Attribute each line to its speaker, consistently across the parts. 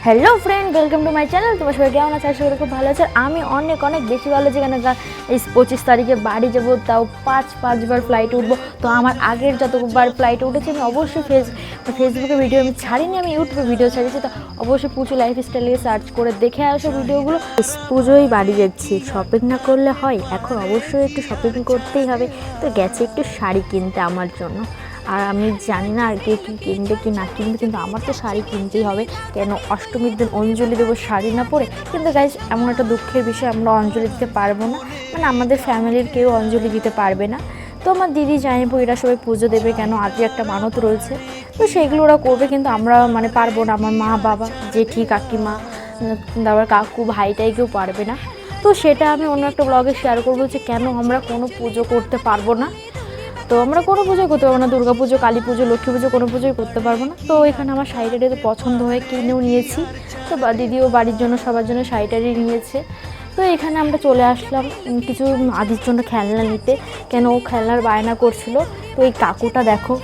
Speaker 1: Hello friend, welcome to my channel. তোমার সবাই কেমন আছে? আশা করি খুব ভালো আছে। আমি অনেক বেশি ভালো আছি। কেন এই 25 তারিখে বাড়ি যাবো, তাও পাঁচবার ফ্লাইটে উঠবো। তো আমার আগের যতবার ফ্লাইটে উঠেছি আমি অবশ্যই ফেসবুকে ভিডিও আমি ছাড়িনি, আমি ইউটিউবে ভিডিও ছাড়িয়েছি। তো অবশ্যই পুজো লাইফস্টাইলে সার্চ করে দেখে আসো ভিডিওগুলো। পুজোয় বাড়ি যাচ্ছি, শপিং না করলে হয়? এখন অবশ্যই একটু শপিং করতেই হবে। তো গেছে একটু শাড়ি কিনতে আমার জন্য। আর আমি জানি না আর কে কী কিনবে কি না কিনবে, কিন্তু আমার তো শাড়ি কিনতেই হবে। কেন অষ্টমীর দিন অঞ্জলি দেবো শাড়ি না পরে? কিন্তু গাইজ, এমন একটা দুঃখের বিষয়, আমরা অঞ্জলি দিতে পারবো না। মানে আমাদের ফ্যামিলির কেউ অঞ্জলি দিতে পারবে না। তো আমার দিদি জানিবো এরা সবাই পুজো দেবে, কেন আজকে একটা মানত রয়েছে, তো সেগুলো ওরা করবে। কিন্তু আমরা পারবো না। আমার মা, বাবা, জেঠি, কাকিমা, তারপর কাকু, ভাইটাই কেউ পারবে না। তো সেটা আমি অন্য একটা ব্লগে শেয়ার করবো যে কেন আমরা কোনো পুজো করতে পারবো না। তো আমরা কোনো পুজো করতে পারবো না, দুর্গা পুজো, কালী পুজো, লক্ষ্মী পুজো কোনো পুজোই করতে পারবো না। তো এখানে আমার শাড়িটারি তো পছন্দ হয়ে কিনেও নিয়েছি। তো দিদিও বাড়ির জন্য সবার জন্য শাড়িটারি নিয়েছে। তো এখানে আমরা চলে আসলাম কিছু আদির জন্য খেলনা নিতে। কেন ও খেলনার বায়না করছিল। তো এই কাকুটা দেখো,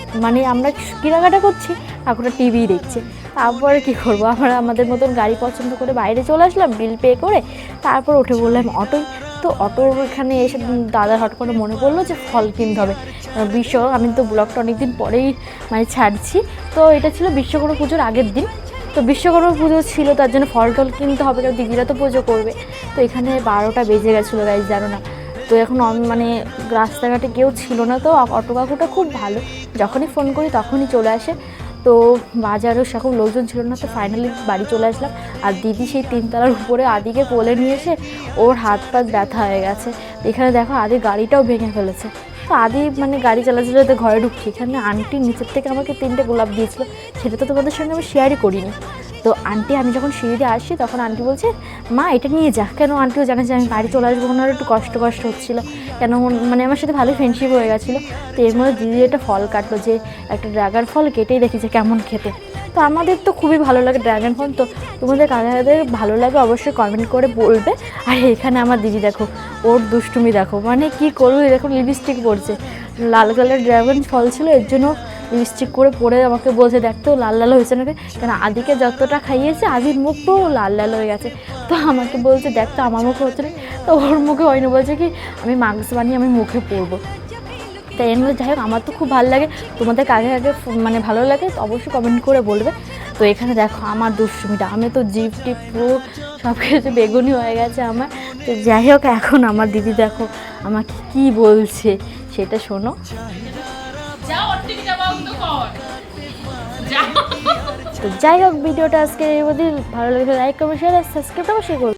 Speaker 1: আমরা কেনাকাটা করছি, কাকুটা টিভি দেখছে। তারপর কী করবো, আমরা আমাদের মতন গাড়ি পছন্দ করে বাইরে চলে আসলাম বিল পে করে। তারপর উঠে বললাম অটোয়। তো অটোর এখানে এসে দাদার হট করে মনে পড়লো যে ফল কিনতে হবে। আমি তো ব্লগটা অনেকদিন পরেই ছাড়ছি। তো এটা ছিল বিশ্বকর্মা পুজোর আগের দিন। তো বিশ্বকর্মা পুজো ছিল, তার জন্য ফল টল কিনতে হবে, কারণ দিদিরা তো পুজো করবে। তো এখানে 12টা বেজে গেছিলো গাইজ, জানো না। তো এখন রাস্তাঘাটে কেউ ছিল না। তো অটো কাকুটা খুব ভালো, যখনই ফোন করি তখনই চলে আসে। তো বাজারেও সেরকম লোকজন ছিল না। তো ফাইনালি বাড়ি চলে আসলাম। আর দিদি সেই 3তলার উপরে আদিকে কোলে নিয়ে এসে ওর হাত পা ব্যথা হয়ে গেছে। এখানে দেখো আদির গাড়িটাও ভেঙে ফেলেছে। তো আদি গাড়ি চালাতে ঘরে ঢুকছি, এখানে আন্টি নিচের থেকে আমাকে 3টে গোলাপ দিয়েছিলো। সেটা তো তোমাদের সঙ্গে আমি শেয়ারই করিনি। তো আন্টি, আমি যখন সিঁড়ি দিয়ে আসছি তখন আন্টি বলছে মা এটা নিয়ে যা। কেন আন্টিও জানে যে আমি বাড়ি চলে আসবো, ওনারও একটু কষ্ট হচ্ছিলো। কেন আমার সাথে ভালোই ফ্রেন্ডশিপ হয়ে গেছিলো। তো এর মধ্যে দিদি একটা ফল কাটলো, যে একটা ড্রাগন ফল কেটেই দেখি যে কেমন খেতে। তো আমাদের তো খুবই ভালো লাগে ড্রাগন ফল। তো তোমাদের কাদের ভালো লাগে অবশ্যই কমেন্ট করে বলবে। আর এখানে আমার দিদি দেখো, ওর দুষ্টুমি দেখো, কি করবে, দেখো লিপস্টিক পরছে। লাল কালার ড্রাগন ফল ছিল, এর জন্য লিপস্টিক করে পরে আমাকে বলছে দেখতো লাল লাল হয়েছে নাকি। কেন আদিকে যতটা খাইয়েছে আদির মুখটাও লাল লাল হয়ে গেছে। তো আমাকে বলছে দেখতো আমার মুখে হচ্ছে না। তো ওর মুখে হয়নি, বলছে কি আমি মাস্ক বানিয়ে আমি মুখে পরবো। তাই এর মধ্যে যাই হোক, আমার তো খুব ভালো লাগে। তোমাদের আগে ভালো লাগে তো অবশ্যই কমেন্ট করে বলবে। তো এখানে দেখো আমার দুষ্টুমিটা, আমি তো জিপ টিপ পুরো সব কিছু বেগুনি হয়ে গেছে আমার। তো যাই হোক, এখন আমার দিদি দেখো আমাকে কি বলছে সেটা শোনো। তো যাই হোক, ভিডিওটা আজকে এই মধ্যে ভালো লাগে, লাইক কমেন্ট শেয়ার আর সাবস্ক্রাইব অবশ্যই করবে।